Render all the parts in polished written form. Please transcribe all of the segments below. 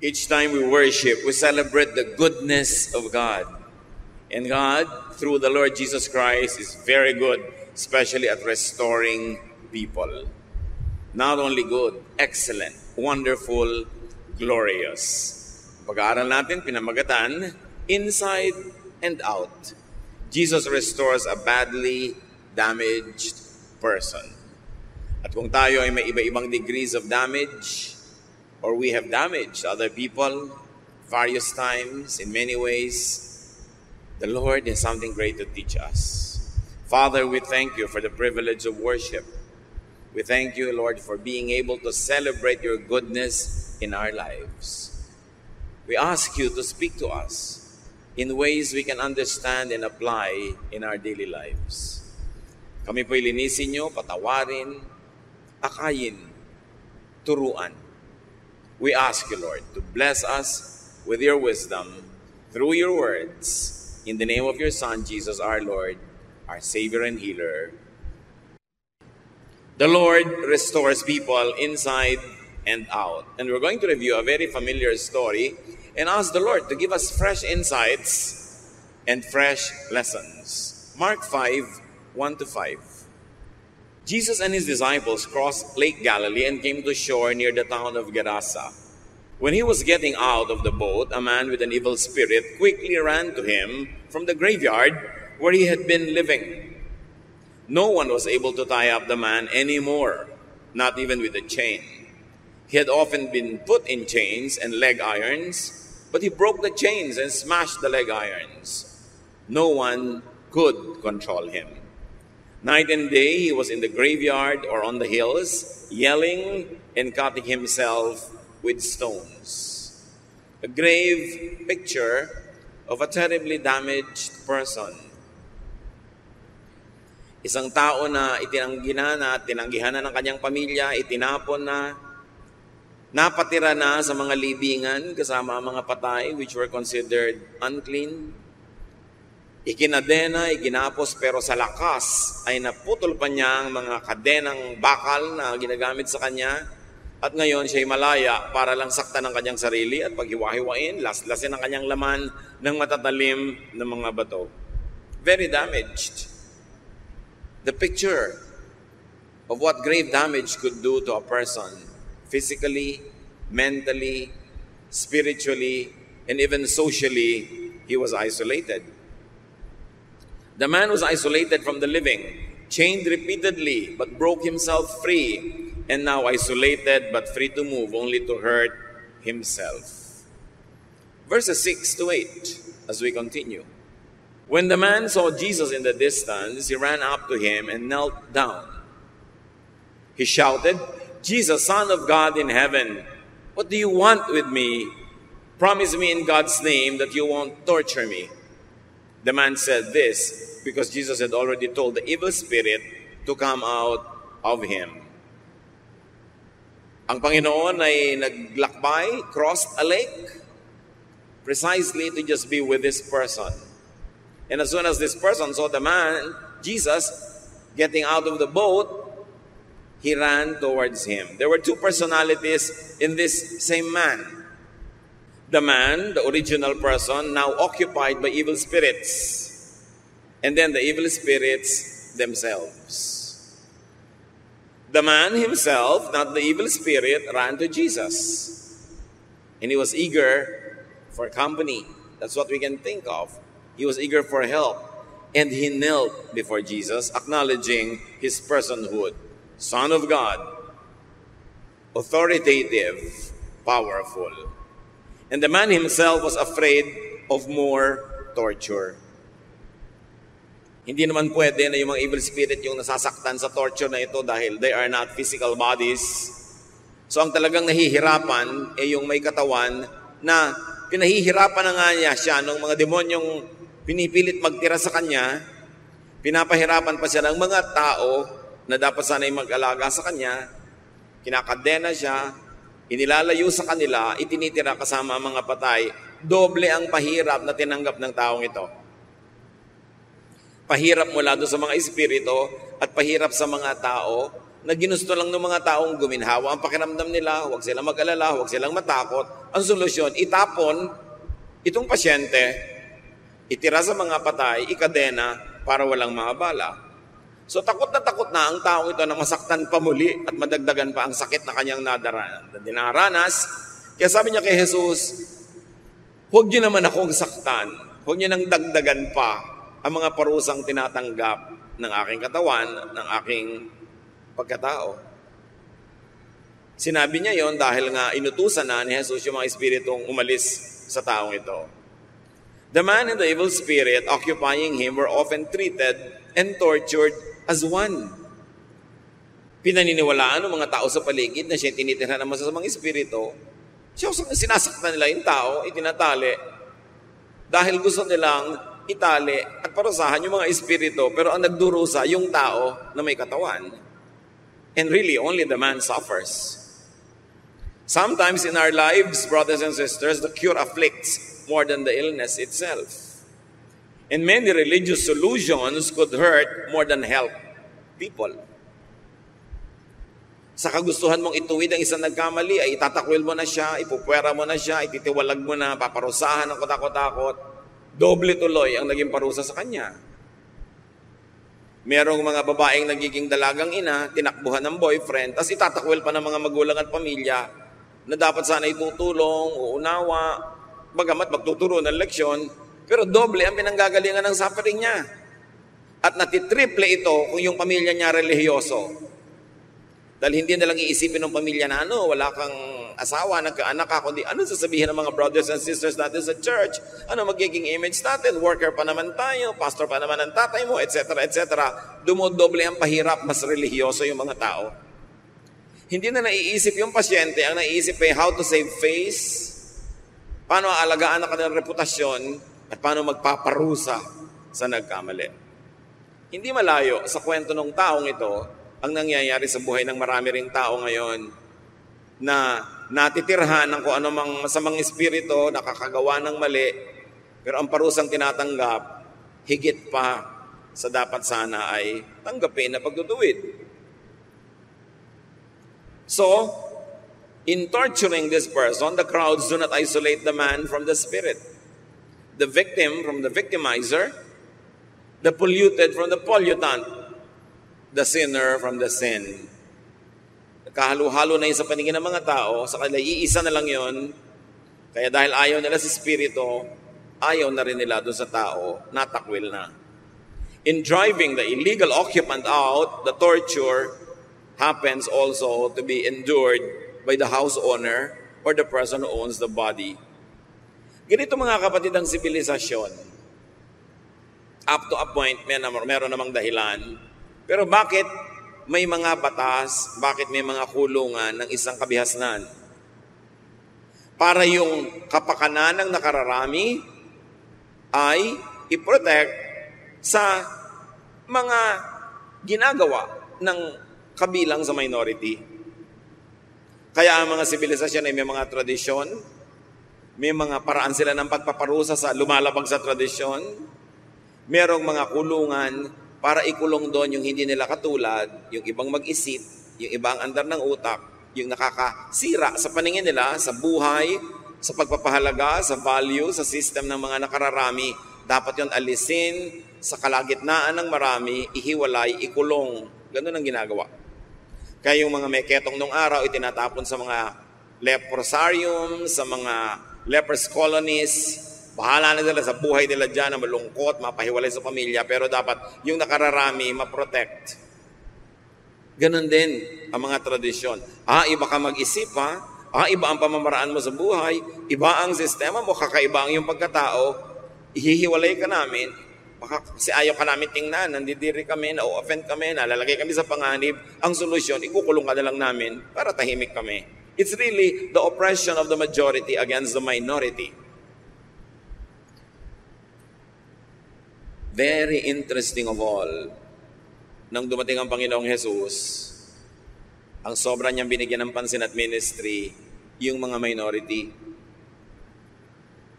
Each time we worship, we celebrate the goodness of God. And God, through the Lord Jesus Christ, is very good, especially at restoring people. Not only good, excellent, wonderful, glorious. Pag-aaral natin, pinamagatan, inside and out. Jesus restores a badly damaged person. At kung tayo ay may iba-ibang degrees of damage, or we have damaged other people various times, in many ways, the Lord has something great to teach us. Father, we thank you for the privilege of worship. We thank you, Lord, for being able to celebrate your goodness in our lives. We ask you to speak to us in ways we can understand and apply in our daily lives. Kami po'y linisin nyo, patawarin, akayin, turuan. We ask you, Lord, to bless us with your wisdom through your words. In the name of your Son, Jesus, our Lord, our Savior and Healer. The Lord restores people inside and out. And we're going to review a very familiar story and ask the Lord to give us fresh insights and fresh lessons. Mark 5, 1-5. Jesus and his disciples crossed Lake Galilee and came to shore near the town of Gerasa. When he was getting out of the boat, a man with an evil spirit quickly ran to him from the graveyard where he had been living. No one was able to tie up the man anymore, not even with a chain. He had often been put in chains and leg irons, but he broke the chains and smashed the leg irons. No one could control him. Night and day, he was in the graveyard or on the hills, yelling and cutting himself with stones. A grave picture of a terribly damaged person. Isang tao na tinanggihan na ng kanyang pamilya, itinapon na, napatira na sa mga libingan kasama ang mga patay which were considered unclean. Ikinadena, iginapos, pero sa lakas ay naputol pa niya ang mga kadenang bakal na ginagamit sa kanya. At ngayon siya'y malaya para lang saktan ang kanyang sarili at paghiwa-hiwain, laslasin ang kanyang laman ng matatalim na mga bato. Very damaged. The picture of what grave damage could do to a person, physically, mentally, spiritually, and even socially, he was isolated. The man was isolated from the living, chained repeatedly, but broke himself free, and now isolated but free to move, only to hurt himself. Verses 6-8, as we continue. When the man saw Jesus in the distance, he ran up to him and knelt down. He shouted, "Jesus, Son of God in heaven, what do you want with me? Promise me in God's name that you won't torture me." The man said this because Jesus had already told the evil spirit to come out of him. Ang Panginoon ay naglakbay, crossed a lake, precisely to just be with this person. And as soon as this person saw the man, Jesus, getting out of the boat, he ran towards him. There were two personalities in this same man. The man, the original person, now occupied by evil spirits. And then the evil spirits themselves. The man himself, not the evil spirit, ran to Jesus. And he was eager for company. That's what we can think of. He was eager for help. And he knelt before Jesus, acknowledging his personhood. Son of God, authoritative, powerful. And the man himself was afraid of more torture. Hindi naman pwede na yung mga evil spirit yung nasasaktan sa torture na ito dahil they are not physical bodies. So ang talagang nahihirapan ay yung may katawan na pinahihirapan na nga niya siya ng mga demonyong pinipilit magtira sa kanya, pinapahirapan pa siya ng mga tao na dapat sana'y mag-alaga sa kanya, kinakadena siya, inilalayo sa kanila, itinitira kasama ang mga patay, doble ang pahirap na tinanggap ng taong ito. Pahirap mula doon sa mga espiritu at pahirap sa mga tao na ginusto lang ng mga taong guminhawa ang pakiramdam nila, huwag silang mag-alala, huwag silang matakot. Ang solusyon, itapon itong pasyente, itira sa mga patay, ikadena para walang maabala. So takot na ang taong ito na masaktan pa muli at madagdagan pa ang sakit na kanyang dinaranas. Kaya sabi niya kay Jesus, huwag niyo naman akong saktan, huwag niyo nang dagdagan pa ang mga parusang tinatanggap ng aking katawan, ng aking pagkatao. Sinabi niya yon dahil nga inutusan na ni Jesus yung mga espiritong umalis sa taong ito. The man and the evil spirit occupying him were often treated and tortured as one. Pinaniniwalaan ng mga tao sa paligid na siya tinitira ng masasamang espiritu. Siya sinasaktan nila yung tao, itinatali, dahil gusto nilang itali at parusahan yung mga espiritu, pero ang nagdurusa yung tao na may katawan. And really, only the man suffers. Sometimes in our lives, brothers and sisters, the cure afflicts more than the illness itself. And many religious solutions could hurt more than help people. Sa kagustuhan mong ituwid ang isang nagkamali, ay itatakwil mo na siya, ipupwera mo na siya, ititiwalag mo na, paparusahan ng kotakot-takot. Doble tuloy ang naging parusa sa kanya. Merong mga babaeng nagiging dalagang ina, tinakbuhan ng boyfriend, tapos itatakwil pa ng mga magulang at pamilya na dapat sana itutulong, uunawa, bagamat magtuturo ng leksyon, pero doble ang pinanggagalingan ng suffering niya. At natitriple ito kung yung pamilya niya religyoso. Dahil hindi na lang iisipin ng pamilya na wala kang asawa, nagkaanak ka, kundi ano sasabihin ng mga brothers and sisters natin sa church? Ano magiging image natin? Worker pa naman tayo, pastor pa naman ang tatay mo, etc., etc. Dumodoble ang pahirap, mas religyoso yung mga tao. Hindi na naiisip yung pasyente, ang naiisip ay how to save face, paano aalagaan ang kanilang reputasyon, at paano magpaparusa sa nagkamali. Hindi malayo sa kwento ng taong ito ang nangyayari sa buhay ng marami ring tao ngayon na natitirhan ng kung anumang masamang espiritu, nakakagawa ng mali, pero ang parusang tinatanggap, higit pa sa dapat sana ay tanggapin na pagtutuwid. So, in torturing this person, the crowds do not isolate the man from the spirit, the victim from the victimizer, the polluted from the pollutant, the sinner from the sin. Kahalo-halo na yun sa paningin ng mga tao, sa kanila iisa na lang yun. Kaya dahil ayaw nila sa spirito, ayaw na rin nila doon sa tao, natakwil na. In driving the illegal occupant out, the torture happens also to be endured by the house owner or the person who owns the body. Ganito mga kapatid ang sibilisasyon. Up to a point, meron namang dahilan. Pero bakit may mga batas, bakit may mga kulungan ng isang kabihasnan? Para yung kapakanan ng nakararami ay i-protect sa mga ginagawa ng kabilang sa minority. Kaya ang mga sibilisasyon ay may mga tradisyon, may mga paraan sila ng pagpaparusa sa lumalabag sa tradisyon, merong mga kulungan para ikulong doon yung hindi nila katulad, yung ibang mag-isip, yung ibang andar ng utak, yung nakakasira sa paningin nila, sa buhay, sa pagpapahalaga, sa value, sa system ng mga nakararami. Dapat yun alisin sa kalagitnaan ng marami, ihiwalay, ikulong. Ganun ang ginagawa. Kaya yung mga meketong nung araw, itinatapon sa mga leprosarium, sa mga lepers colonies. Bahala na sila sa buhay nila dyan na malungkot, mapahiwalay sa pamilya, pero dapat yung nakararami, maprotect. Ganon din ang mga tradisyon. Iba ka mag-isip ha? Iba ang pamamaraan mo sa buhay, iba ang sistema mo, kakaiba ang iyong pagkatao, ihihiwalay ka namin, kasi ayaw ka namin tingnan, nandidiri kami, na-offend kami, nalalagay kami sa panganib, ang solusyon, ikukulong ka na lang namin para tahimik kami. It's really the oppression of the majority against the minority. Very interesting of all, nang dumating ang Panginoong Jesus, ang sobra niyang binigyan ng pansin at ministry, yung mga minority.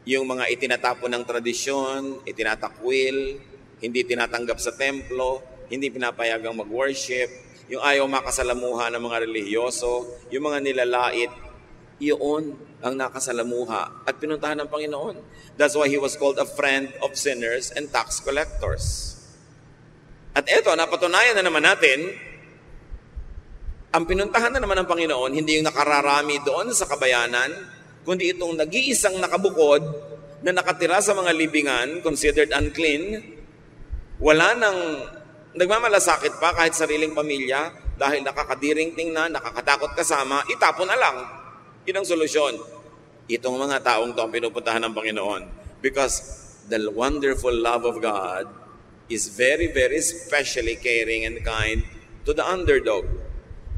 Yung mga itinatapon ng tradisyon, itinatakwil, hindi tinatanggap sa templo, hindi pinapayagang mag-worship. yung ayaw makasalamuha ng mga relihiyoso, yung mga nilalait, iyon ang nakasalamuha at pinuntahan ng Panginoon. That's why He was called a friend of sinners and tax collectors. At eto, napatunayan na naman natin, ang pinuntahan na naman ng Panginoon, hindi yung nakararami doon sa kabayanan, kundi itong nag-iisang nakabukod na nakatira sa mga libingan, considered unclean, wala nang nagmamalasakit pa kahit sariling pamilya, dahil nakakadiring tingnan, nakakatakot kasama, itapon na lang. Yun ang solusyon. Itong mga taong to ang pinupuntahan ng Panginoon. Because the wonderful love of God is very, very specially caring and kind to the underdog,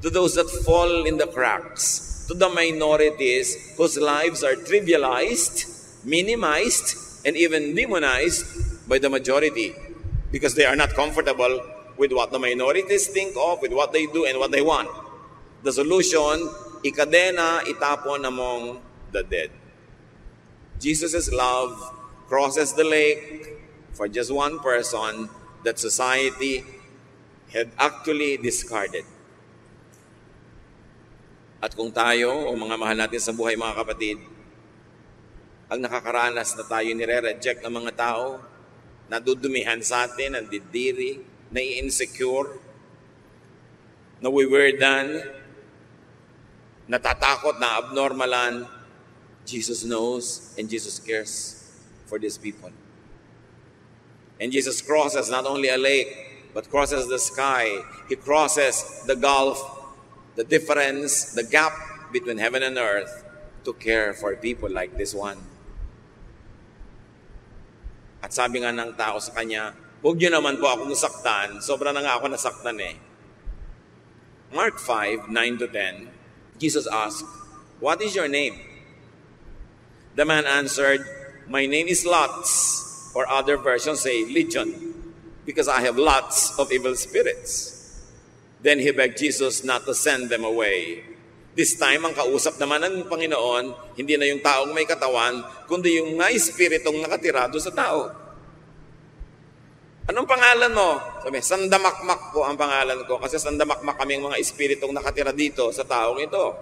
to those that fall in the cracks, to the minorities whose lives are trivialized, minimized, and even demonized by the majority because they are not comfortable with what the minorities think of, with what they do, and what they want. The solution, ikadena, itapon among the dead. Jesus' love crosses the lake for just one person that society had actually discarded. At kung tayo, o mga mahal natin sa buhay, mga kapatid, ang nakakaranas na tayo nire-reject ng mga tao, nadudumihan sa atin, nandidiri, nai-insecure, nawiwirdan, natatakot, na abnormalan, Jesus knows and Jesus cares for these people. And Jesus crosses not only a lake, but crosses the sky. He crosses the gulf, the difference, the gap between heaven and earth to care for people like this one. At sabi nga ng tao sa kanya, huwag niyo naman po akong saktan. Sobra na nga ako nasaktan eh. Mark 5:9-10, Jesus asked, "What is your name?" The man answered, "My name is Lots," or other versions say Legion, "because I have lots of evil spirits." Then he begged Jesus not to send them away. This time, ang kausap naman ng Panginoon, hindi na yung taong may katawan, kundi yung mga espiritong nakatira doon sa tao. Anong pangalan mo? Sabi, Sandamakmak po ang pangalan ko, kasi sandamakmak kaming mga espiritong nakatira dito sa taong ito.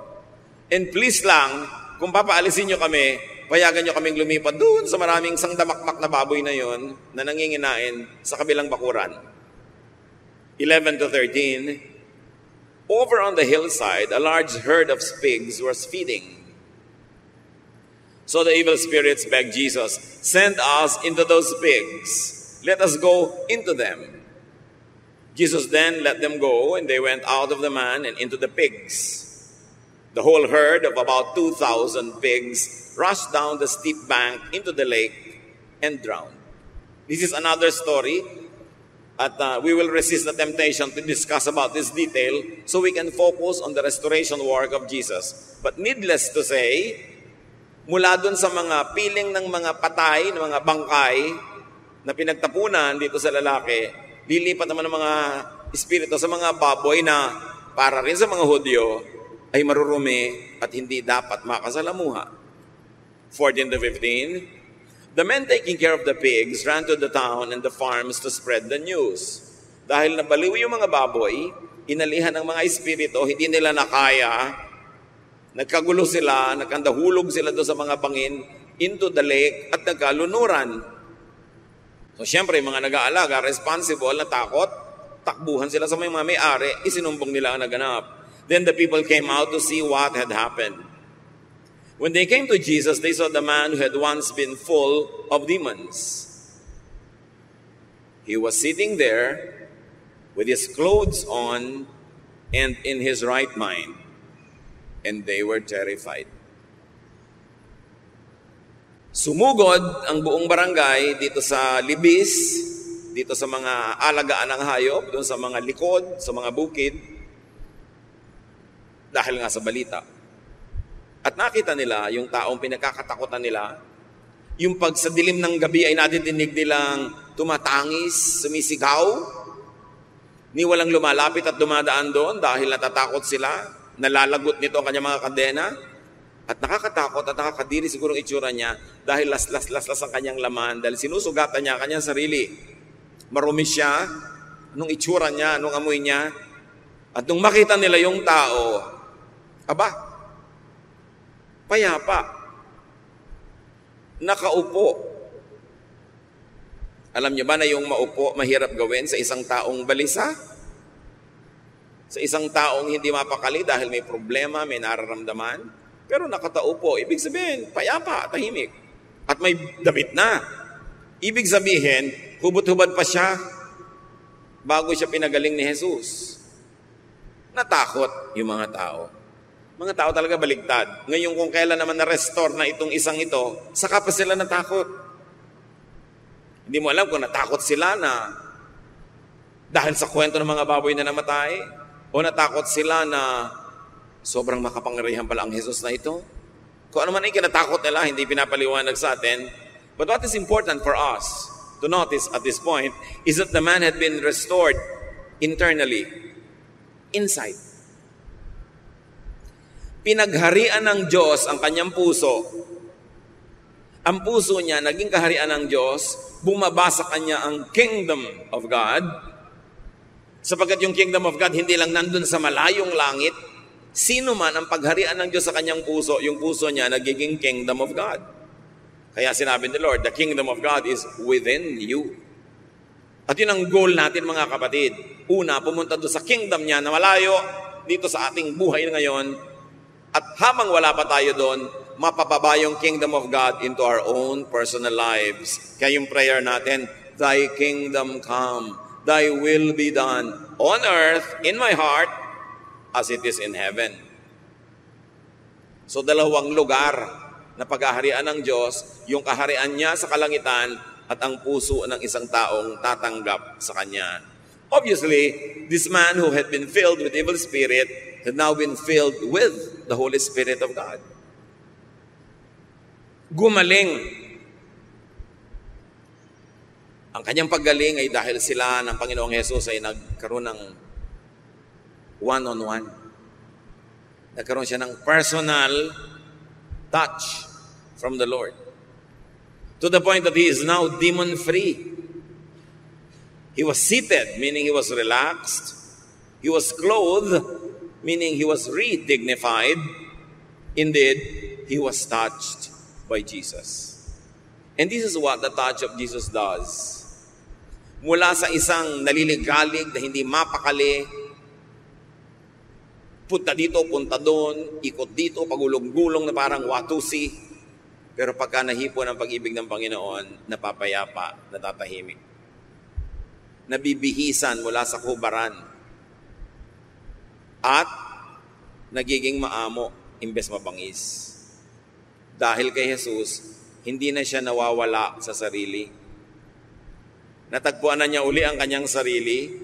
And please lang, kung papaalisin nyo kami, payagan nyo kaming lumipat doon sa maraming sandamakmak na baboy na yon na nanginginain sa kabilang bakuran. 11-13, over on the hillside, a large herd of pigs was feeding. So the evil spirits begged Jesus, "Send us into those pigs. Let us go into them." Jesus then let them go, and they went out of the man and into the pigs. The whole herd of about 2,000 pigs rushed down the steep bank into the lake and drowned. This is another story. At we will resist the temptation to discuss about this detail so we can focus on the restoration work of Jesus. But needless to say, mula dun sa mga piling ng mga patay, ng mga bangkay na pinagtapunan dito sa lalaki, lilipat naman ng mga espiritu sa mga baboy na para rin sa mga Hudyo ay marurumi at hindi dapat makasalamuha. 14-15, the men taking care of the pigs ran to the town and the farms to spread the news. Dahil nabaliw yung mga baboy, inalihan ng mga espiritu, hindi nila nakaya, nagkagulo sila, nagkandahulog sila doon sa mga bangin into the lake at nagkalunuran. So syempre, mga nag-aalaga, responsible, natakot, takbuhan sila sa mga may-ari, isinumbong nila ang naganap. Then the people came out to see what had happened. When they came to Jesus, they saw the man who had once been full of demons. He was sitting there with his clothes on and in his right mind, and they were terrified. Sumugod ang buong barangay dito sa Libis, dito sa mga alagaan ng hayop, doon sa mga likod, sa mga bukid, dahil nga sa balita. At nakita nila yung taong pinagkakatakutan nila, yung pag sa dilim ng gabi ay nadidinig nilang tumatangis, sumisigaw, ni walang lumalapit at dumadaan doon dahil natatakot sila, nalalagot nito ang kanyang mga kadena, at nakakatakot at nakakadiri siguro ang itsura niya dahil laslas ang kanyang laman, dahil sinusugatan niya ang kanyang sarili. Marumi siya, anong itsura niya, anong amoy niya, At nung makita nila yung tao, aba, payapa, nakaupo. Alam niyo ba na yung maupo, mahirap gawin sa isang taong balisa? Sa isang taong hindi mapakali dahil may problema, may nararamdaman. Pero nakataupo, ibig sabihin, payapa, tahimik. At may damit na. Ibig sabihin, hubot-hubad pa siya bago siya pinagaling ni Jesus. Natakot yung mga tao. Mga tao talaga baligtad. Ngayon kung kailan naman na-restore na itong isang ito, saka pa sila natakot. Hindi mo alam kung natakot sila na dahil sa kwento ng mga baboy na namatay, o natakot sila na sobrang makapangyarihan pala ang Jesus na ito. Kung ano man ay kinatakot nila, hindi pinapaliwanag sa atin. But what is important for us to notice at this point is that the man had been restored internally, inside. Pinagharian ng Diyos ang kanyang puso. Ang puso niya, naging kaharian ng Diyos, bumaba sa kanya ang kingdom of God. Sapagkat yung kingdom of God, hindi lang nandun sa malayong langit. Sino man ang pagharian ng Diyos sa kanyang puso, yung puso niya nagiging kingdom of God. Kaya sinabi ni Lord, the kingdom of God is within you. At yun ang goal natin mga kapatid. Una, pumunta doon sa kingdom niya na malayo dito sa ating buhay ngayon. At habang wala pa tayo doon, mapapaba yung kingdom of God into our own personal lives. Kaya yung prayer natin, Thy kingdom come, Thy will be done on earth, in my heart, as it is in heaven. So dalawang lugar na paghaharian ng Diyos, yung kaharian niya sa kalangitan at ang puso ng isang taong tatanggap sa Kanya. Obviously, this man who had been filled with evil spirit had now been filled with the Holy Spirit of God. Gumaling. Ang kanyang paggaling ay dahil sila ng Panginoong Hesus ay nagkaroon ng one-on-one. Nagkaroon siya ng personal touch from the Lord. To the point that he is now demon-free. He was seated, meaning he was relaxed. He was clothed, meaning he was re-dignified. Indeed, he was touched by Jesus. And this is what the touch of Jesus does. Mula sa isang naliligalig na hindi mapakali, punta dito, punta doon, ikot dito, pagulong-gulong na parang watusi. Pero pagka nahipo ng pag-ibig ng Panginoon, napapayapa, natatahimik. Nabibihisan mula sa kubaran. At nagiging maamo imbes mabangis. Dahil kay Jesus, hindi na siya nawawala sa sarili. Natagpuan na niya uli ang kanyang sarili,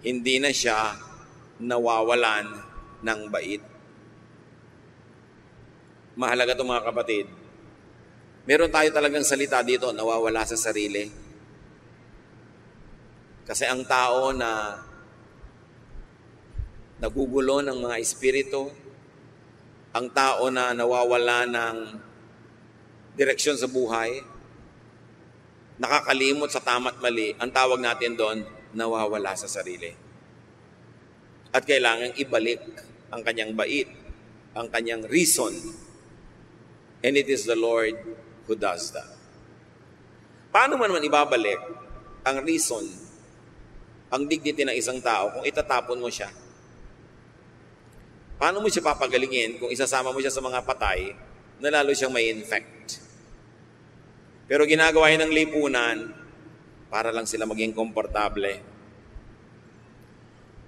hindi na siya nawawalan ng bait. Mahalaga ito mga kapatid. Meron tayo talagang salita dito, nawawala sa sarili. Kasi ang tao na nagugulo ng mga espiritu, ang tao na nawawala ng direksyon sa buhay, nakakalimot sa tama't mali, ang tawag natin doon, nawawala sa sarili. At kailangan ibalik ang kanyang bait, ang kanyang reason. And it is the Lord who does that. Paano man ibabalik ang reason, ang dignity ng isang tao kung itatapon mo siya? Paano mo siya papagalingin kung isasama mo siya sa mga patay na lalo siyang may infect? Pero ginagawa yun ng lipunan para lang sila maging komportable.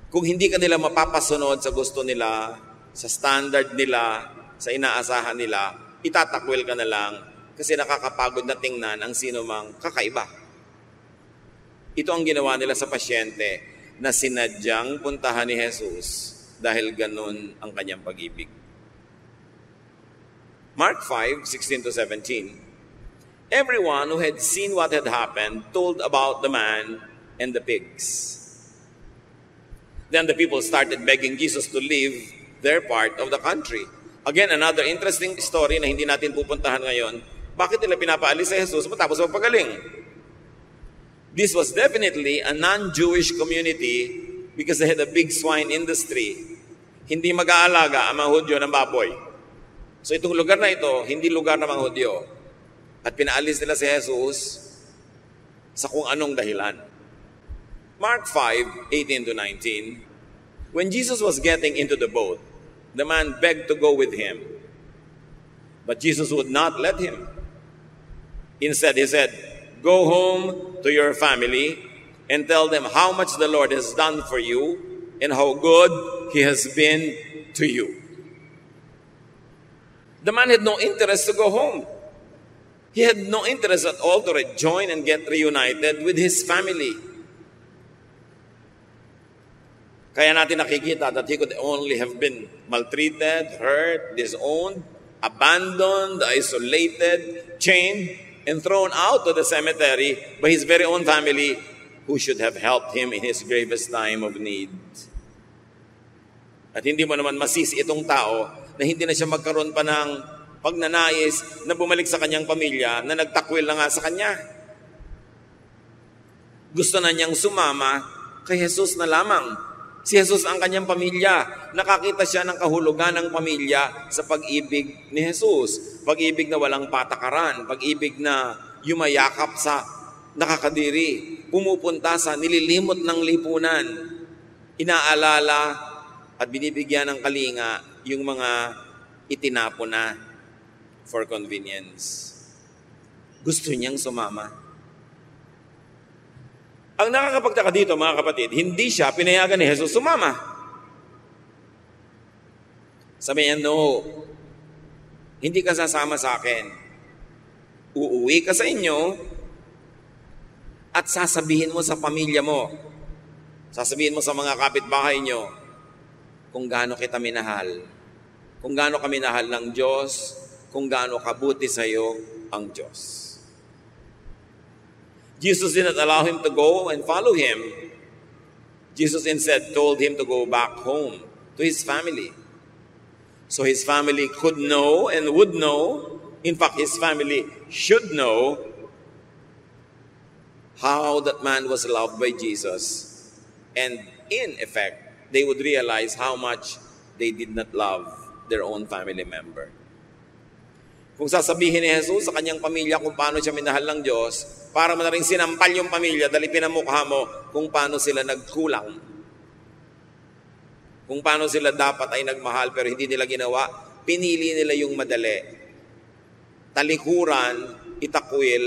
Kung hindi ka nila mapapasunod sa gusto nila, sa standard nila, sa inaasahan nila, itatakwil ka na lang kasi nakakapagod na tingnan ang sino mang kakaiba. Ito ang ginawa nila sa pasyente na sinadyang puntahan ni Jesus dahil ganun ang kanyang pag-ibig. Mark 5:16-17. Everyone who had seen what had happened told about the man and the pigs. Then the people started begging Jesus to leave their part of the country. Again, another interesting story na hindi natin pupuntahan ngayon. Bakit nila pinapaalis si Jesus matapos magpagaling? This was definitely a non-Jewish community because they had a big swine industry. Hindi mag-aalaga ang mga Hudyo ng baboy. So itong lugar na ito, hindi lugar ng mga Hudyo. At pinaalis nila si Jesus sa kung anong dahilan. Mark 5:18-19, when Jesus was getting into the boat, the man begged to go with him. But Jesus would not let him. Instead, he said, "Go home to your family and tell them how much the Lord has done for you and how good He has been to you." The man had no interest to go home. He had no interest at all to rejoin and get reunited with his family. Kaya natin nakikita that he could only have been maltreated, hurt, disowned, abandoned, isolated, chained, and thrown out to the cemetery by his very own family who should have helped him in his gravest time of need. At hindi mo naman masisi itong tao na hindi na siya magkaroon pa ng pagnanais na bumalik sa kanyang pamilya na nagtakwil na nga sa kanya. Gusto na niyang sumama kay Jesus na lamang. Si Jesus ang kanyang pamilya. Nakakita siya ng kahulugan ng pamilya sa pag-ibig ni Jesus. Pag-ibig na walang patakaran. Pag-ibig na yumayakap sa nakakadiri. Pumupunta sa nililimot ng lipunan. Inaalala at binibigyan ng kalinga yung mga itinapon na for convenience. Gusto niyang sumama. Ang nakakapagtaka dito, mga kapatid, hindi siya pinayagan ni Jesus sumama. Sabi niya, "No, hindi ka sasama sa akin. Uuwi ka sa inyo at sasabihin mo sa pamilya mo, sasabihin mo sa mga kapitbahay nyo kung gaano kita minahal, kung gaano ka minahal ng Diyos, kung gaano kabuti sa iyo ang Diyos." Jesus did not allow him to go and follow him. Jesus instead told him to go back home to his family. So his family could know and would know, in fact his family should know how that man was loved by Jesus. And in effect, they would realize how much they did not love their own family member. Kung sasabihin ni Jesus sa kanyang pamilya kung paano siya minahal ng Diyos, para mo na rin sinampal yung pamilya dahil pinamukha mo kung paano sila nagkulang. Kung paano sila dapat ay nagmahal pero hindi nila ginawa, pinili nila yung madali. Talikuran, itakwil,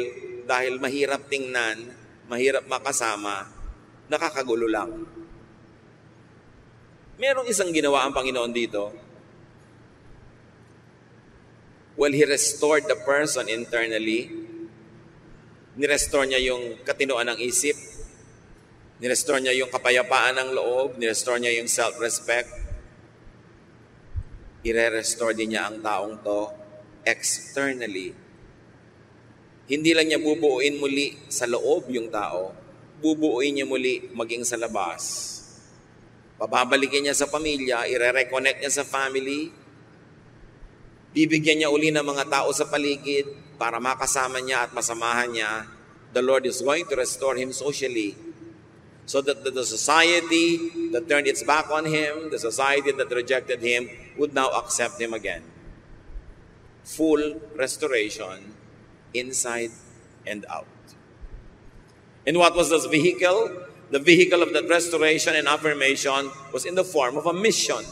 dahil mahirap tingnan, mahirap makasama, nakakagulo lang. Merong isang ginawa ang Panginoon dito. Well, He restored the person internally. Nirestore niya yung katinoan ng isip. Nirestore niya yung kapayapaan ng loob. Nirestore niya yung self-respect. Ire-restore din niya ang taong to externally. Hindi lang niya bubuuin muli sa loob yung tao. Bubuuin niya muli maging sa labas. Pababalikin niya sa pamilya. Ire-reconnect niya sa family. Bibigyan niya uli ng mga tao sa paligid para makasama niya at masamahan niya. The Lord is going to restore him socially so that the society that turned its back on him, the society that rejected him, would now accept him again. Full restoration inside and out. And what was this vehicle? The vehicle of that restoration and affirmation was in the form of a mission.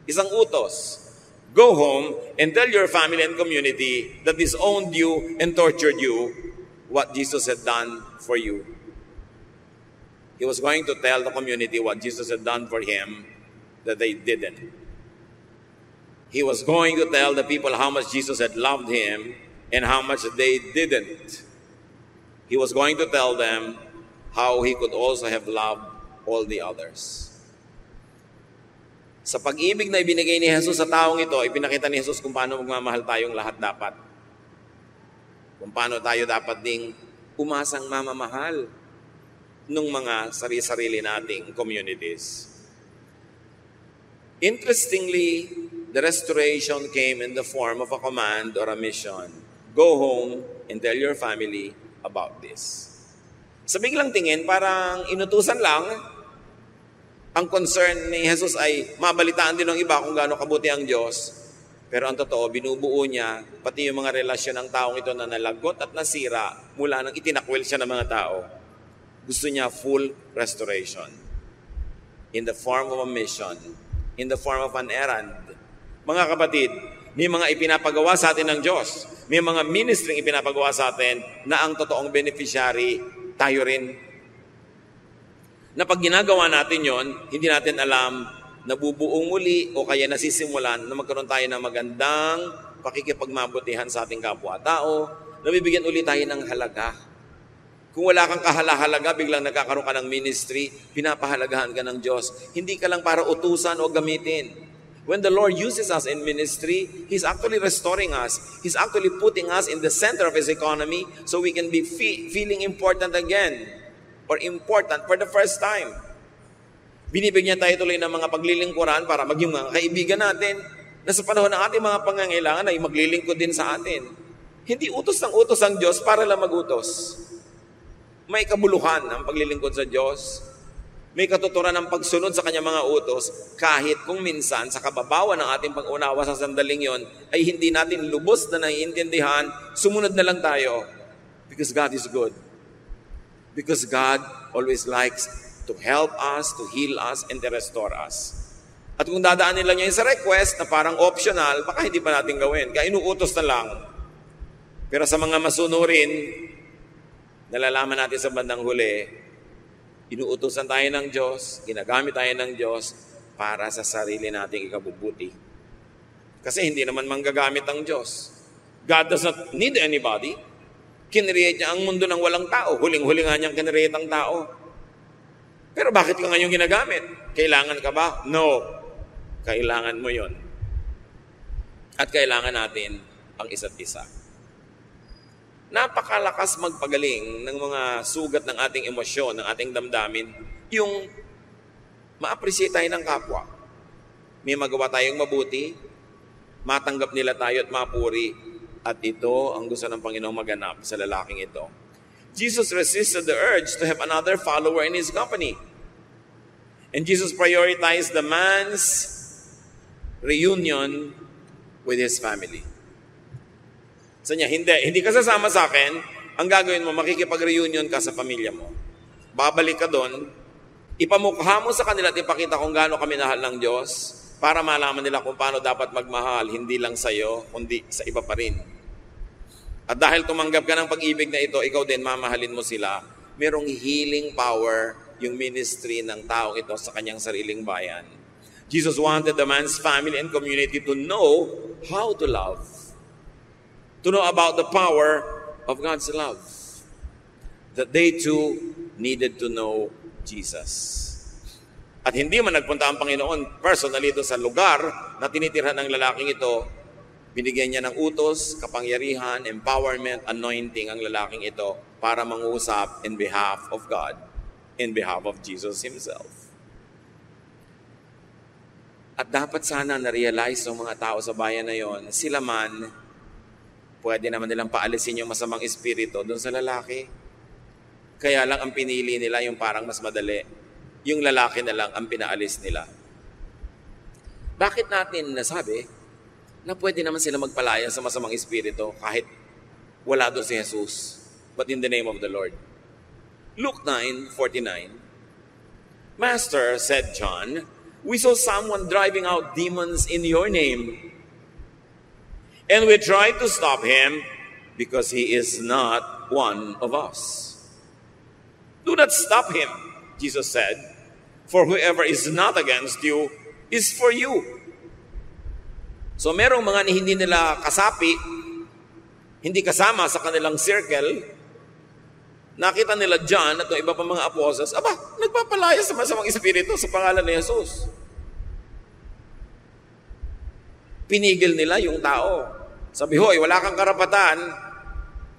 Isang utos. Go home and tell your family and community that disowned you and tortured you what Jesus had done for you. He was going to tell the community what Jesus had done for him that they didn't. He was going to tell the people how much Jesus had loved him and how much they didn't. He was going to tell them how he could also have loved all the others. Sa pag-ibig na ibinigay ni Jesus sa taong ito, ipinakita ni Jesus kung paano magmamahal tayong lahat dapat. Kung paano tayo dapat ding umasang mamamahal ng mga sarili-sarili nating communities. Interestingly, the restoration came in the form of a command or a mission. Go home and tell your family about this. Sa biglang tingin, parang inutusan lang. Ang concern ni Jesus ay mabalitaan din ng iba kung gaano kabuti ang Diyos. Pero ang totoo, binubuo niya pati yung mga relasyon ng taong ito na nalagot at nasira mula nang itinakwil siya ng mga tao. Gusto niya full restoration in the form of a mission, in the form of an errand. Mga kapatid, may mga ipinapagawa sa atin ng Diyos. May mga ministry ipinapagawa sa atin na ang totoong beneficiary, tayo rin. Na pag ginagawa natin yon, hindi natin alam, nabubuong muli o kaya nasisimulan na magkaroon tayo ng magandang pakikipagmabutihan sa ating kapwa-tao, nabibigyan ulit tayo ng halaga. Kung wala kang kahalaga, biglang nagkakaroon ka ng ministry, pinapahalagahan ka ng Diyos. Hindi ka lang para utusan o gamitin. When the Lord uses us in ministry, He's actually restoring us. He's actually putting us in the center of His economy so we can be feeling important again or important for the first time. Binibigyan tayo tuloy ng mga paglilingkuran para maging mga kaibigan natin na sa panahon ng ating mga pangangailangan ay maglilingkod din sa atin. Hindi utos ng utos ang Diyos para lang magutos. May kabuluhan ang paglilingkod sa Diyos. May katuturan ng pagsunod sa kanyang mga utos kahit kung minsan sa kababawan ng ating pag-unawa sa sandaling yon ay hindi natin lubos na naiintindihan, sumunod na lang tayo. Because God is good. Because God always likes to help us, to heal us, and to restore us. At kung dadaanin lang niya sa request na parang optional, baka hindi pa natin gawin. Kaya inuutos na lang. Pero sa mga masunurin, nalalaman natin sa bandang huli, inuutosan tayo ng Diyos, ginagamit tayo ng Diyos para sa sarili nating ikabubuti. Kasi hindi naman manggagamit ang Diyos. God does not need anybody. Kinreate niya ang mundo ng walang tao. Huling-huli nga niyang kinreate ang tao. Pero bakit ka ngayon ginagamit? Kailangan ka ba? No. Kailangan mo yon. At kailangan natin ang isa't isa. Napakalakas magpagaling ng mga sugat ng ating emosyon, ng ating damdamin, yung ma-appreciate tayo ng kapwa. May magawa tayong mabuti, matanggap nila tayo at mapuri, at ito ang gusto ng Panginoong maganap sa lalaking ito. Jesus resisted the urge to have another follower in His company. And Jesus prioritized the man's reunion with his family. Sa niya, hindi ka sasama sa akin, ang gagawin mo, makikipag-reunion ka sa pamilya mo. Babalik ka doon, ipamukha mo sa kanila at ipakita kung gaano kami minahal ng Diyos para malaman nila kung paano dapat magmahal, hindi lang sa iyo, kundi sa iba pa rin. At dahil tumanggap ka ng pag-ibig na ito, ikaw din mamahalin mo sila. Merong healing power yung ministry ng taong ito sa kanyang sariling bayan. Jesus wanted the man's family and community to know how to love. To know about the power of God's love. That they too needed to know Jesus. At hindi man nagpunta ang Panginoon personally ito sa lugar na tinitirhan ng lalaking ito, binigyan niya ng utos, kapangyarihan, empowerment, anointing ang lalaking ito para mangusap in behalf of God, in behalf of Jesus Himself. At dapat sana na-realize ng mga tao sa bayan na yon, sila man, pwede naman nilang paalisin yung masamang espiritu doon sa lalaki. Kaya lang ang pinili nila yung parang mas madali. Yung lalaki na lang ang pinaalis nila. Bakit natin nasabi na pwede naman sila magpalaya sa masamang espiritu kahit wala doon si Jesus, but in the name of the Lord? Luke 9:49, Master, said John, we saw someone driving out demons in your name. And we tried to stop him because he is not one of us. Do not stop him, Jesus said, for whoever is not against you is for you. So merong mga hindi nila kasapi, hindi kasama sa kanilang circle, nakita nila John at iba pa mga apostles, nagpapalaya sa masamang espiritu sa pangalan ni Jesus. Pinigil nila yung tao. Sabi, hoy, wala kang karapatan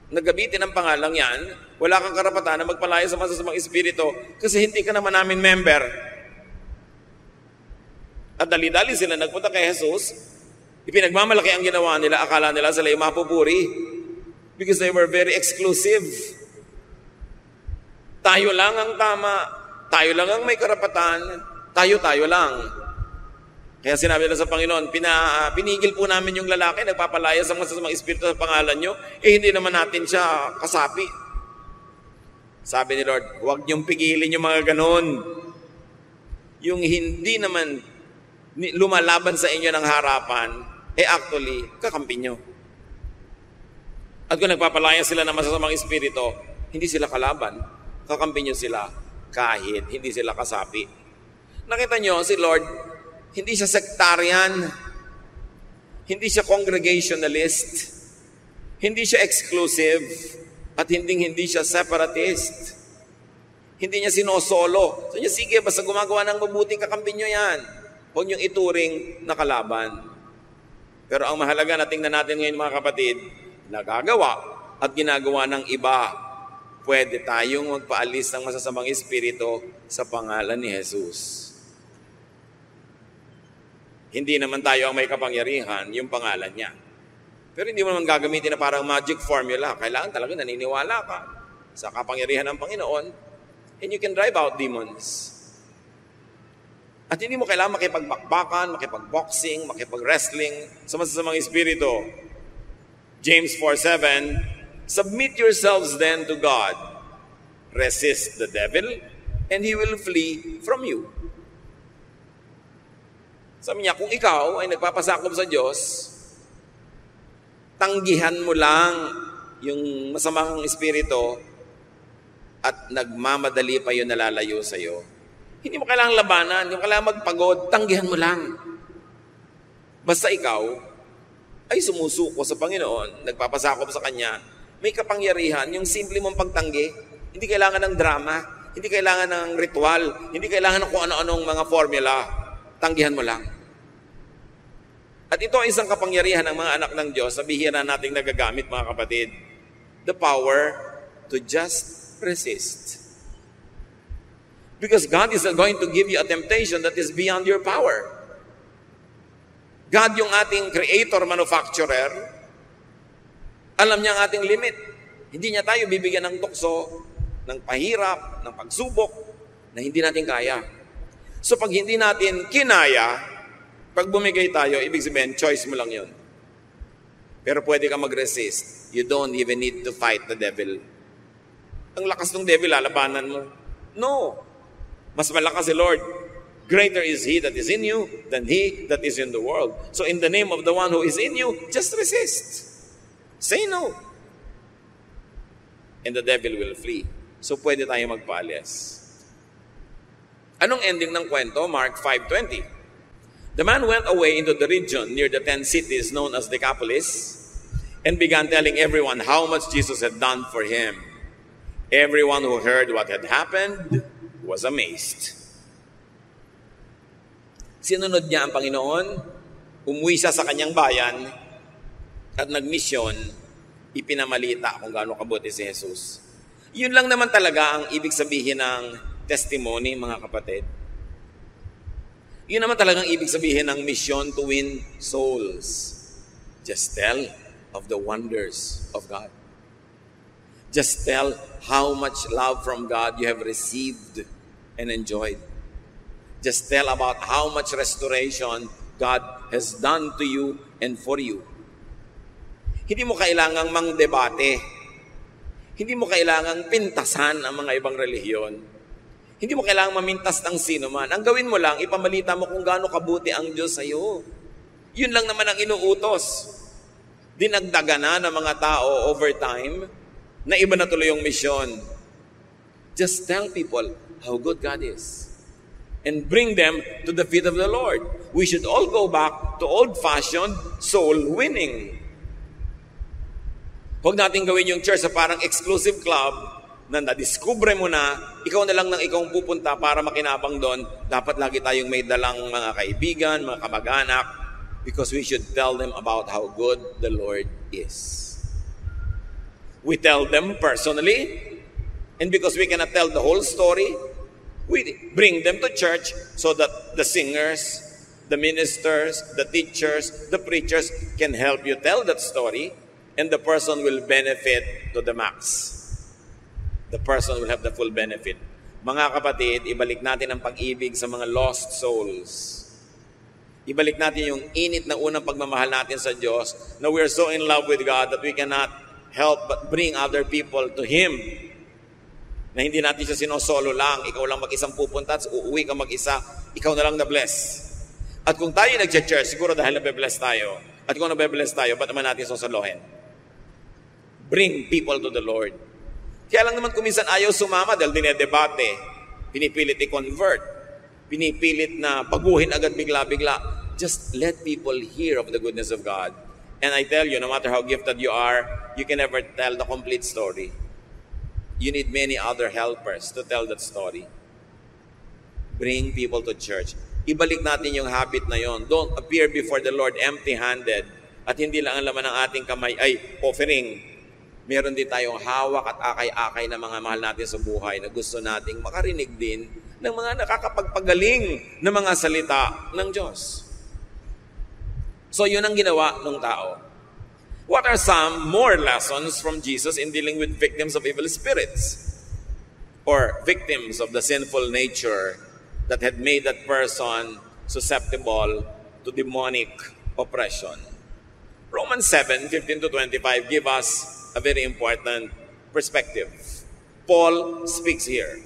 na gamitin ang pangalang yan. Wala kang karapatan na magpalaya sa masasamang espiritu kasi hindi ka naman namin member. At dali-dali sila nagpunta kay Jesus. Ipinagmamalaki ang ginawa nila. Akala nila sila yung mapupuri because they were very exclusive. Tayo lang ang tama. Tayo lang ang may karapatan. tayo-tayo lang. Kaya sinabi nila sa Panginoon, pinigil po namin yung lalaki, nagpapalaya sa masasamang espiritu sa pangalan nyo, hindi naman natin siya kasapi. Sabi ni Lord, huwag niyong pigilin yung mga ganon. Yung hindi naman lumalaban sa inyo ng harapan, actually, kakampi nyo. At kung nagpapalaya sila ng masasamang espiritu, hindi sila kalaban. Kakampi nyo sila kahit hindi sila kasapi. Nakita nyo, si Lord, hindi siya sectarian, hindi siya congregationalist, hindi siya exclusive, at hindi siya separatist. Hindi niya sinosolo. So niya, sige, basta gumagawa ng mabuting kakampi nyo yan. Huwag niyong ituring na kalaban. Pero ang mahalaga na tingnan natin ngayon mga kapatid, nagagawa at ginagawa ng iba, pwede tayong magpaalis ng masasamang espiritu sa pangalan ni Jesus. Hindi naman tayo ang may kapangyarihan, yung pangalan niya. Pero hindi mo naman gagamitin na parang magic formula. Kailangan talaga naniniwala ka sa kapangyarihan ng Panginoon and you can drive out demons. At hindi mo kailangan makipagbakbakan, makipagboxing, makipag-wrestling sa masasamang espiritu. James 4:7, submit yourselves then to God. Resist the devil and he will flee from you. Sabi niya, kung ikaw ay nagpapasakop sa Diyos, tanggihan mo lang yung masamang espiritu at nagmamadali pa yun nalalayo sa iyo. Hindi mo kailangang labanan, hindi mo kailangang magpagod, tanggihan mo lang. Basta ikaw ay sumusuko sa Panginoon, nagpapasakop sa Kanya, may kapangyarihan, yung simple mong pagtanggi, hindi kailangan ng drama, hindi kailangan ng ritual, hindi kailangan ng kung ano-anong mga formula, tanggihan mo lang. At ito ay isang kapangyarihan ng mga anak ng Diyos na bihira nating nagagamit mga kapatid. The power to just resist. Because God is not going to give you a temptation that is beyond your power. God yung ating creator, manufacturer, alam niya ang ating limit. Hindi niya tayo bibigyan ng tukso, ng pahirap, ng pagsubok, na hindi natin kaya. So pag hindi natin kinaya, pag bumigay tayo, ibig sabihin, choice mo lang yun. Pero pwede ka mag-resist. You don't even need to fight the devil. Ang lakas ng devil, lalabanan mo. No. Mas malakas si Lord. Greater is He that is in you than he that is in the world. So in the name of the one who is in you, just resist. Say no. And the devil will flee. So pwede tayo magpaalis. Anong ending ng kwento? Mark 5:20. The man went away into the region near the 10 cities known as Decapolis and began telling everyone how much Jesus had done for him. Everyone who heard what had happened was amazed. Sinunod niya ang Panginoon, umuwi siya sa kanyang bayan at nagmisyon, ipinamalita kung gaano kabuti si Jesus. Yun lang naman talaga ang ibig sabihin ng testimony, mga kapatid. Yun naman talagang ibig sabihin ng mission to win souls. Just tell of the wonders of God. Just tell how much love from God you have received and enjoyed. Just tell about how much restoration God has done to you and for you. Hindi mo kailangang mangdebate. Hindi mo kailangang pintasan ang mga ibang relihiyon. Hindi mo kailangang mamintas ng sino man. Ang gawin mo lang, ipamalita mo kung gaano kabuti ang Diyos sa iyo. Yun lang naman ang inuutos. Dinagdagan na ng mga tao over time na iba na tuloy yung mission. Just tell people how good God is. And bring them to the feet of the Lord. We should all go back to old-fashioned soul winning. Huwag natin gawin yung church sa parang exclusive club na nadiskubre mo na, ikaw na lang nang ikaw pupunta para makinabang doon. Dapat lagi tayong may dalang mga kaibigan, mga kamag-anak, because we should tell them about how good the Lord is. We tell them personally, and because we cannot tell the whole story, we bring them to church so that the singers, the ministers, the teachers, the preachers can help you tell that story, and the person will benefit to the max. The person will have the full benefit. Mga kapatid, ibalik natin ang pag-ibig sa mga lost souls. Ibalik natin yung init na unang pagmamahal natin sa Diyos, na we're so in love with God that we cannot help but bring other people to Him. Na hindi natin siya sinosolo lang, ikaw lang mag-isang pupunta, uuwi ka mag-isa, ikaw na lang na-bless. At kung tayo nag-church, siguro dahil nabe-bless tayo, at kung nabe-bless tayo, ba't naman natin sosolohin? Bring people to the Lord. Kaya lang naman kuminsan ayaw sumama dahil dinedebate, pinipilit i-convert, pinipilit na baguhin agad bigla-bigla. Just let people hear of the goodness of God. And I tell you, no matter how gifted you are, you can never tell the complete story. You need many other helpers to tell that story. Bring people to church. Ibalik natin yung habit na yon. Don't appear before the Lord empty-handed. At hindi lang ang laman ng ating kamay ay offering. Meron din tayong hawak at akay-akay na mga mahal natin sa buhay na gusto nating makarinig din ng mga nakakapagpagaling na mga salita ng Diyos. So yun ang ginawa ng tao. What are some more lessons from Jesus in dealing with victims of evil spirits? Or victims of the sinful nature that had made that person susceptible to demonic oppression? Romans 7:15-25 give us a very important perspective. Paul speaks here.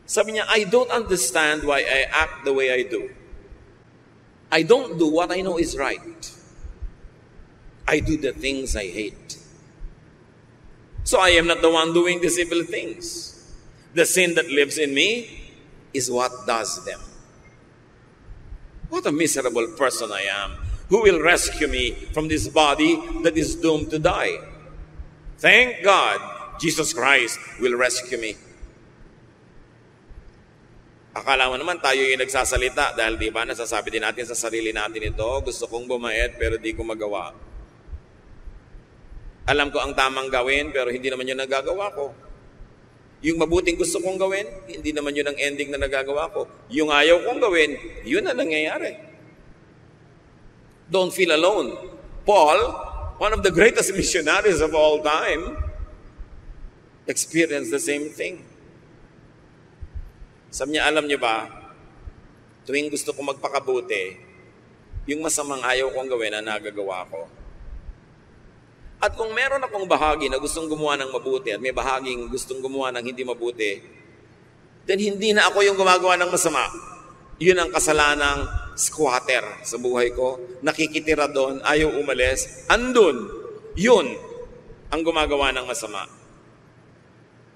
Sabi niya, I don't understand why I act the way I do. I don't do what I know is right. I do the things I hate. So I am not the one doing these evil things. The sin that lives in me is what does them. What a miserable person I am. Who will rescue me from this body that is doomed to die? Thank God, Jesus Christ will rescue me. Akala mo naman tayo yung nagsasalita dahil di ba nasasabi din natin sa sarili natin ito, gusto kong bumait pero di ko magawa. Alam ko ang tamang gawin pero hindi naman yun nagagawa ko. Yung mabuting gusto kong gawin, hindi naman yun ang ending na nagagawa ko. Yung ayaw kong gawin, yun ang nangyayari. Don't feel alone. Paul, one of the greatest missionaries of all time, experienced the same thing. Sabi niya, alam niyo ba, tuwing gusto kong magpakabuti, yung masamang ayaw kong gawin na nagagawa ko. At kung meron akong bahagi na gustong gumawa ng mabuti at may bahaging gustong gumawa ng hindi mabuti, then hindi na ako yung gumagawa ng masama. Yun ang kasalanang squatter sa buhay ko. Nakikitira doon, ayaw umalis. Andun, yun ang gumagawa ng masama.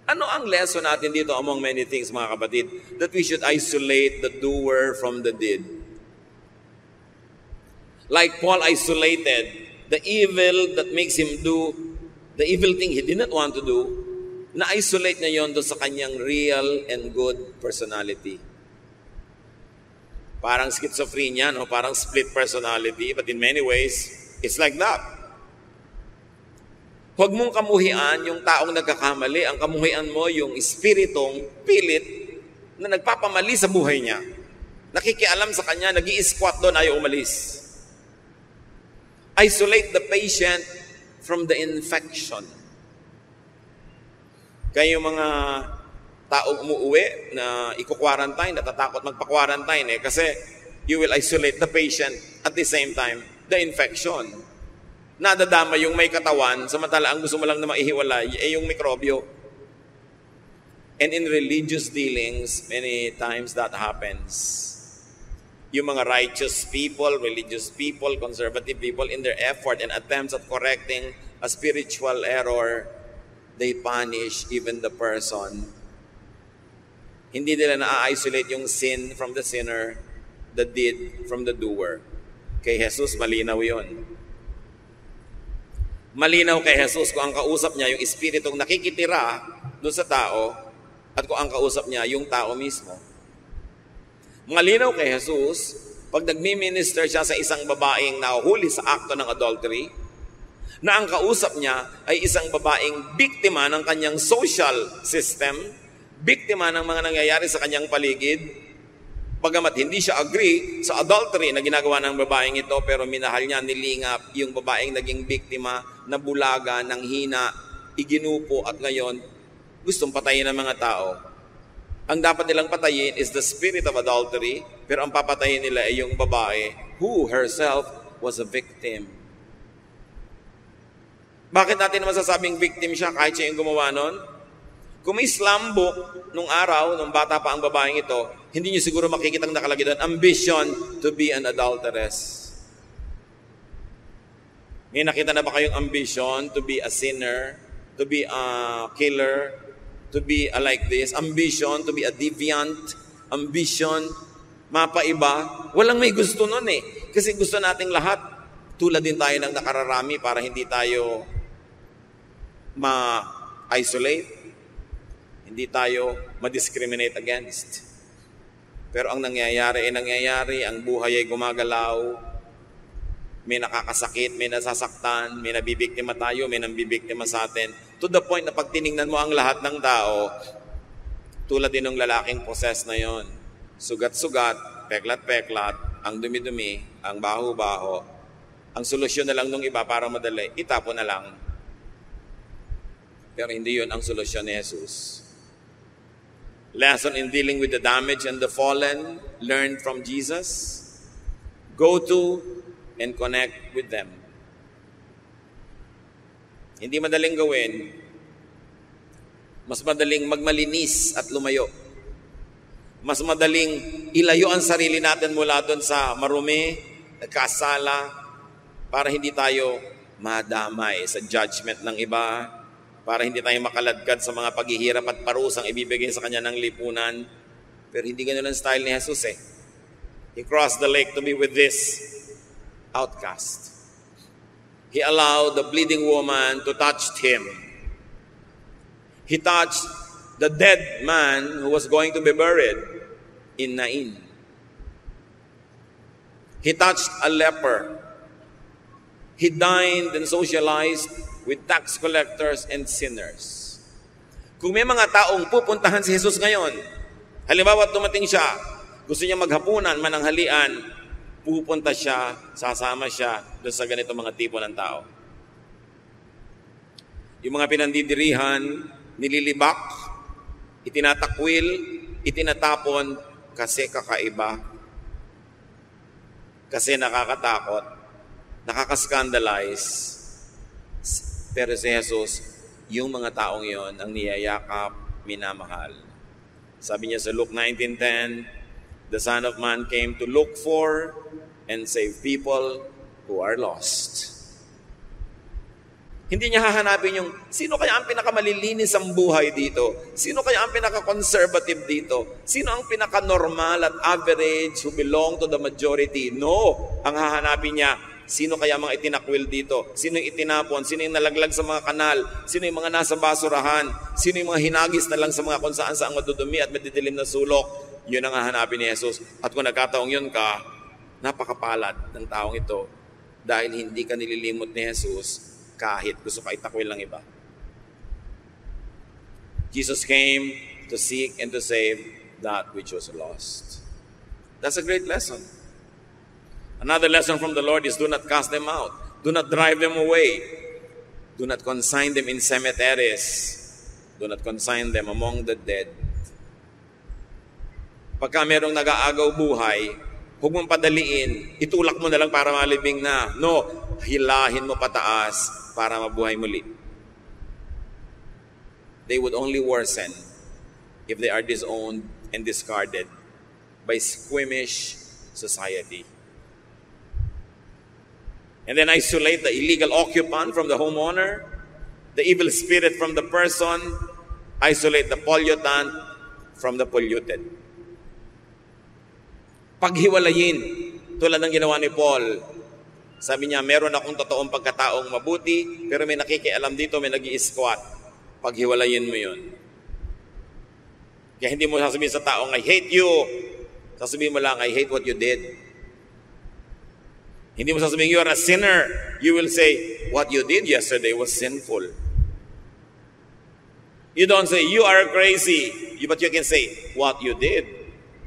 Ano ang lesson natin dito among many things, mga kapatid? That we should isolate the doer from the deed. Like Paul isolated the evil that makes him do the evil thing he did not want to do, na-isolate niya yon doon sa kanyang real and good personality. Parang schizophrenia, no? Parang split personality, but in many ways, it's like that. Huwag mong kamuhian yung taong nagkakamali. Ang kamuhian mo yung espiritong pilit na nagpapamali sa buhay niya. Nakikialam sa kanya, nag-i-squat doon, ayaw umalis. Isolate the patient from the infection. Kaya yung mga taong umuuwi na i-quarantine, natatakot magpa-quarantine kasi you will isolate the patient at the same time, the infection. Nadadama yung may katawan, samantala ang gusto mo lang na maihiwalay ay yung mikrobyo. And in religious dealings, many times that happens. Yung mga righteous people, religious people, conservative people, in their effort and attempts at correcting a spiritual error, they punish even the person. Hindi nila na-isolate yung sin from the sinner, the deed from the doer. Kay Jesus, malinaw yun. Malinaw kay Jesus kung ang kausap niya yung espiritong nakikitira doon sa tao at kung ang kausap niya yung tao mismo. Malinaw kay Jesus pag nagmi-minister siya sa isang babaeng nahuhuli sa akto ng adultery na ang kausap niya ay isang babaeng biktima ng kanyang social system, biktima ng mga nangyayari sa kanyang paligid, pagamat hindi siya agree sa adultery na ginagawa ng babaeng ito, pero minahal niya, nilingap yung babaeng naging biktima, nabulaga, nanghina, iginupo, at ngayon, gustong patayin ng mga tao. Ang dapat nilang patayin is the spirit of adultery, pero ang papatayin nila ay yung babae who herself was a victim. Bakit natin masasabing victim siya kahit siya yung gumawa nun? Kung may slam book nung araw, nung bata pa ang babaeng ito, hindi niyo siguro makikitang nakalagay doon, ambition to be an adulteress. May nakita na ba kayong ambition to be a sinner, to be a killer, to be like this, ambition to be a deviant, ambition, mapaiba? Walang may gusto nun eh. Kasi gusto nating lahat, tulad din tayo ng nakararami para hindi tayo ma-isolate, hindi tayo ma-discriminate against. Pero ang nangyayari, ang buhay ay gumagalaw, may nakakasakit, may nasasaktan, may nabibiktima tayo, may nambibiktima sa atin. To the point na pag tiningnan mo ang lahat ng tao, tulad din ng lalaking possessed na yon, sugat-sugat, peklat-peklat, ang dumi-dumi, ang baho-baho. Ang solusyon na lang nung iba para madali, itapon na lang. Pero hindi yon ang solusyon ni Jesus. Lesson in dealing with the damage and the fallen, learn from Jesus. Go to and connect with them. Hindi madaling gawin. Mas madaling magmalinis at lumayo. Mas madaling ilayo ang sarili natin mula doon sa marumi, nagkasala, para hindi tayo madamay sa judgment ng iba, para hindi tayo makaladkad sa mga paghihirap at parusang ibibigay sa kanya ng lipunan. Pero hindi ganun ang style ni Jesus eh. He crossed the lake to be with this outcast. He allowed the bleeding woman to touch him. He touched the dead man who was going to be buried in Nain. He touched a leper. He dined and socialized with tax collectors and sinners. Kung may mga taong pupuntahan si Jesus ngayon, halimbawa dumating siya, gusto niya maghapunan, mananghalian, pupunta siya, sasama siya doon sa ganito mga tipo ng tao. Yung mga pinandidirihan, nililibak, itinatakwil, itinatapon kasi kakaiba, kasi nakakatakot, nakakaskandalize. Pero si Jesus, yung mga taong yon ang niyayakap, minamahal. Sabi niya sa Luke 19:10, the Son of Man came to look for and save people who are lost. Hindi niya hahanapin yung, sino kaya ang pinakamalilinis ang buhay dito? Sino kaya ang pinaka-conservative dito? Sino ang pinaka-normal at average who belong to the majority? No! Ang hahanapin niya, sino kaya mga itinakwil dito? Sino yung itinapon? Sino yung nalaglag sa mga kanal? Sino yung mga nasa basurahan? Sino yung mga hinagis na lang sa mga kung saan sa madudumi at madidilim na sulok? Yun ang hahanapin ni Jesus. At kung nagkataong yun ka, napakapalad ng taong ito dahil hindi ka nililimot ni Jesus kahit gusto ka itakwil ng iba. Jesus came to seek and to save that which was lost. That's a great lesson. Another lesson from the Lord is do not cast them out. Do not drive them away. Do not consign them in cemeteries. Do not consign them among the dead. Pagka merong nag-aagaw buhay, huwag mong padaliin, itulak mo na lang para malibing na. No, hilahin mo pataas para mabuhay muli. They would only worsen if they are disowned and discarded by squeamish society. And then isolate the illegal occupant from the homeowner, the evil spirit from the person, isolate the pollutant from the polluted. Paghiwalayin, tulad ng ginawa ni Paul. Sabi niya, meron akong totoong pagkataong mabuti, pero may nakikialam dito, may nag-i-squat. Paghiwalayin mo yun. Kaya hindi mo sasabihin sa taong, I hate you. Sasabihin mo lang, I hate what you did. Hindi mo sasabihin, you are a sinner. You will say, what you did yesterday was sinful. You don't say, you are crazy. But you can say, what you did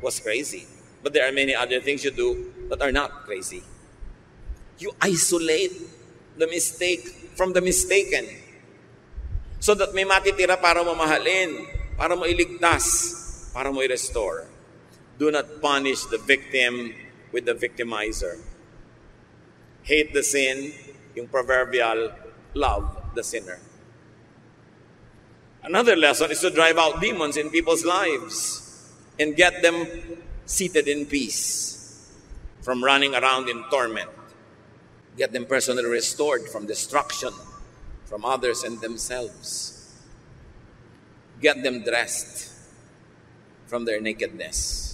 was crazy. But there are many other things you do that are not crazy. You isolate the mistake from the mistaken. So that may matitira para mo mahalin, para mo iligtas, para mo i-restore. Do not punish the victim with the victimizer. Hate the sin, yung proverbial, love the sinner. Another lesson is to drive out demons in people's lives and get them seated in peace from running around in torment. Get them personally restored from destruction, from others and themselves. Get them dressed from their nakedness.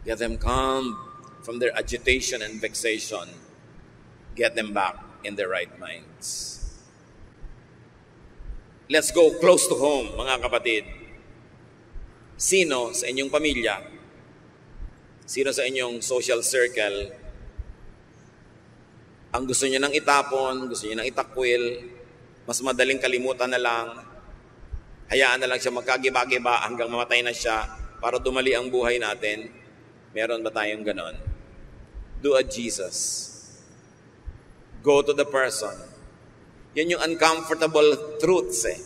Get them calm from their agitation and vexation. Get them back in their right minds. Let's go close to home, mga kapatid. Sino sa inyong pamilya, sino sa inyong social circle, ang gusto niyo nang itapon, gusto niyo nang itakwil, mas madaling kalimutan na lang, hayaan na lang siya magkagiba-giba hanggang mamatay na siya para dumali ang buhay natin? Meron ba tayong ganon? Do a Jesus. Go to the person. Yan yung uncomfortable truths eh.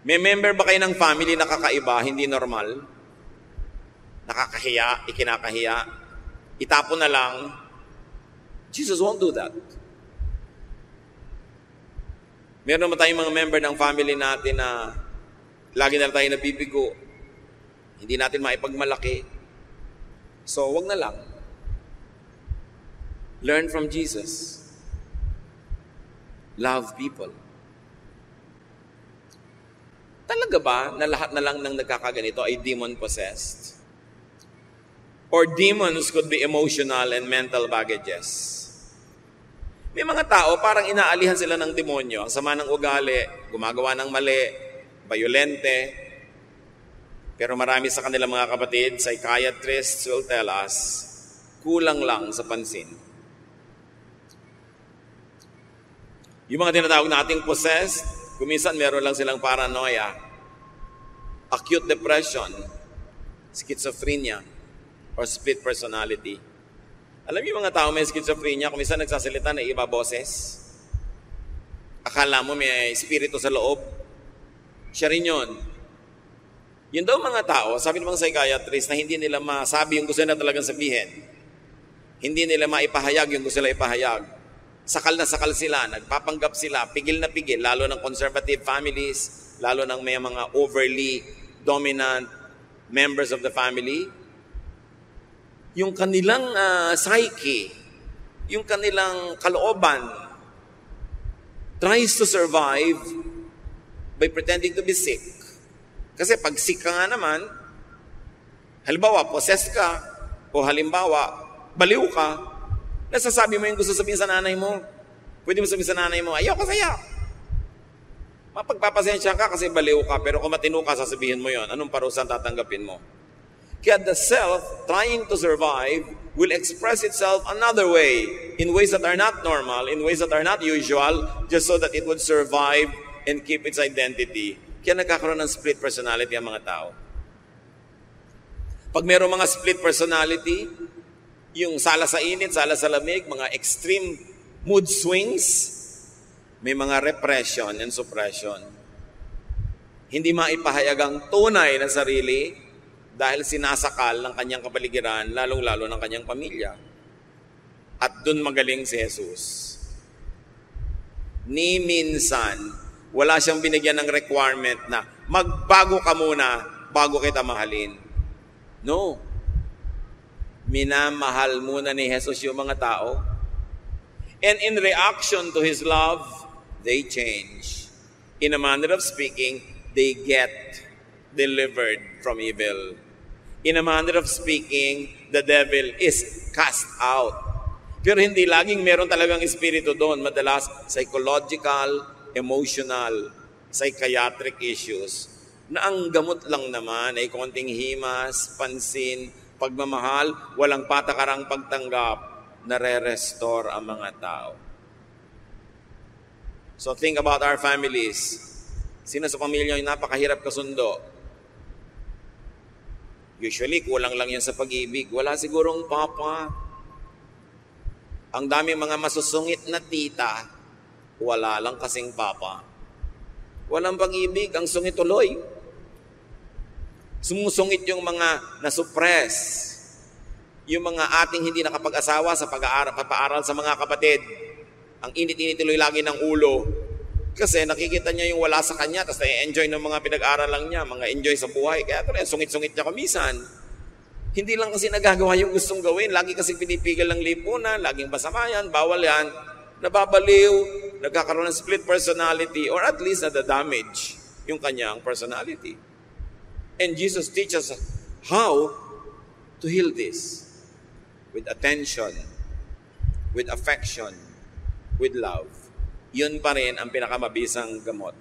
May member ba kayo ng family na kakaiba, hindi normal? Nakakahiya, ikinakahiya, itapon na lang. Jesus won't do that. Meron ba tayong mga member ng family natin na lagi na tayo nabibigo, hindi natin maipagmalaki? So, wag na lang. Learn from Jesus. Love people. Talaga ba na lahat na lang ng nagkakaganito ay demon-possessed? Or demons could be emotional and mental baggages? May mga tao, parang inaalihan sila ng demonyo. Ang sama ng ugali, gumagawa ng mali, violente. Pero marami sa kanilang mga kapatid, psychiatrists will tell us, kulang lang sa pansin. Yung mga tinatawag nating possessed, kuminsan meron lang silang paranoia, acute depression, schizophrenia, or split personality. Alam niyo mga tao may schizophrenia, kuminsan nagsasalita na iba boses. Akala mo may espiritu sa loob. Siya rin yun. Yun daw mga tao, sabi ng mga psychiatrist na hindi nila masabi yung gusto nila talagang sabihin. Hindi nila maipahayag yung gusto nila ipahayag. Sakal na sakal sila, nagpapanggap sila, pigil na pigil, lalo ng conservative families, lalo ng may mga overly dominant members of the family. Yung kanilang psyche, yung kanilang kalooban, tries to survive by pretending to be sick. Kasi pag sick ka nga naman, halimbawa, possessed ka, o halimbawa, baliw ka, nasasabi mo yung gusto sabihin sa nanay mo. Pwede mo sabihin sa nanay mo, ayoko sa'yo. Mapagpapasensya ka kasi baliw ka, pero kung matino ka, sasabihin mo yon. Anong parusan tatanggapin mo? Kaya the self, trying to survive, will express itself another way, in ways that are not normal, in ways that are not usual, just so that it would survive and keep its identity. Kaya nagkakaroon ng split personality ang mga tao. Pag mayroong mga split personality, yung sala sa init, sala sa lamig, mga extreme mood swings, may mga repression and suppression. Hindi maipahayag ang tunay na sarili dahil sinasakal ng kanyang kapaligiran, lalong-lalo ng kanyang pamilya. At dun magaling si Jesus. Ni minsan, wala siyang binigyan ng requirement na magbago ka muna bago kita mahalin. No. Minamahal muna ni Jesus yung mga tao. And in reaction to His love, they change. In a manner of speaking, they get delivered from evil. In a manner of speaking, the devil is cast out. Pero hindi laging meron talagang espiritu doon. Madalas, psychological, emotional, psychiatric issues na ang gamot lang naman ay konting himas, pansin, pagmamahal, walang patakarang pagtanggap, nare-restore ang mga tao. So think about our families. Sino sa pamilya yung napakahirap kasundo? Usually, kulang lang yan sa pag-ibig. Wala sigurong papa. Ang daming mga masusungit na tita, wala lang kasing papa. Walang pag-ibig, ang sungit tuloy. Sumusungit yung mga nasuppress, yung mga ating hindi nakapag-asawa sa papaaral sa mga kapatid. Ang init-init tuloy lagi ng ulo. Kasi nakikita niya yung wala sa kanya, tapos na-enjoy ng mga pinag-aralan niya, mga enjoy sa buhay. Kaya tuloy, sungit-sungit niya kumisan. Hindi lang kasi nagagawa yung gustong gawin. Lagi kasi pinipigil ng lipunan, laging basamayan, bawal yan. Nababaliw, nagkakaroon ng split personality, or at least nadadamage yung kanyang personality. And Jesus teaches us how to heal this. With attention, with affection, with love. Yun pa rin ang pinakamabisang gamot.